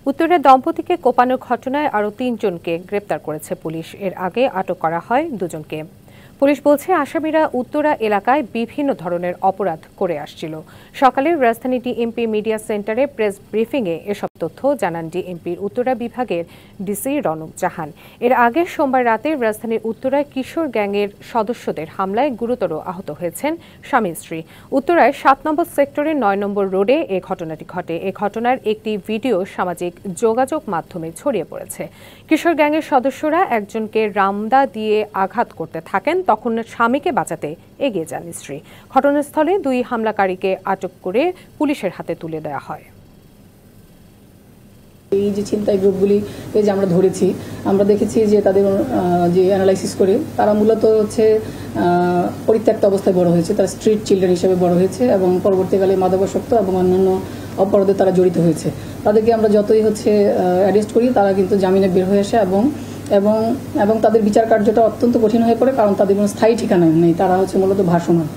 উত্তরে দম্পতিকে কোপানোর ঘটনায় আরও ৩ জনকে গ্রেপ্তার করেছে পুলিশ। এর আগে আটক করা হয় ২ জনকে। পুলিশ বলছে আসামিরা উত্তরা এলাকায় বিভিন্ন ধরনের অপরাধ করে আসছিল। সকালে রাজধানী ডিএমপি মিডিয়া সেন্টারে প্রেস ব্রিফিংয়ে এসব তথ্য জানান ডিএমপির উত্তরা বিভাগের ডিসি রনক জাহান। এর আগে সোমবার রাতে রাজধানীর উত্তরায় কিশোর গ্যাংয়ের সদস্যদের হামলায় গুরুতর আহত হয়েছেন স্বামী স্ত্রী। উত্তরায় ৭ নম্বর সেক্টরের ৯ নম্বর রোডে এ ঘটনাটি ঘটে। এ ঘটনার একটি ভিডিও সামাজিক যোগাযোগ মাধ্যমে ছড়িয়ে পড়েছে। কিশোর গ্যাংয়ের সদস্যরা একজনকে রামদা দিয়ে আঘাত করতে থাকেন, তখন স্বামীকে বাঁচাতে এগিয়ে যান স্ত্রী। ঘটনাস্থলে ২ হামলাকারীকে আটক করে পুলিশের হাতে তুলে দেওয়া হয়। এই যে ছিনতাই গ্রুপগুলিকে যে আমরা ধরেছি, আমরা দেখেছি যে তাদের যে অ্যানালাইসিস করে তারা মূলত হচ্ছে পরিত্যক্ত অবস্থায় বড় হয়েছে, তারা স্ট্রিট চিলড্রেন হিসেবে বড় হয়েছে এবং পরবর্তীকালে মাদকাসক্ত এবং অন্যান্য অপরাধে তারা জড়িত হয়েছে। তাদেরকে আমরা যতই হচ্ছে অ্যারেস্ট করি তারা কিন্তু জামিনে বের হয়ে আসে এবং এবং এবং তাদের বিচার কার্যটা অত্যন্ত কঠিন হয়ে পড়ে, কারণ তাদের কোনো স্থায়ী ঠিকানা নেই, তারা হচ্ছে মূলত ভাসমান।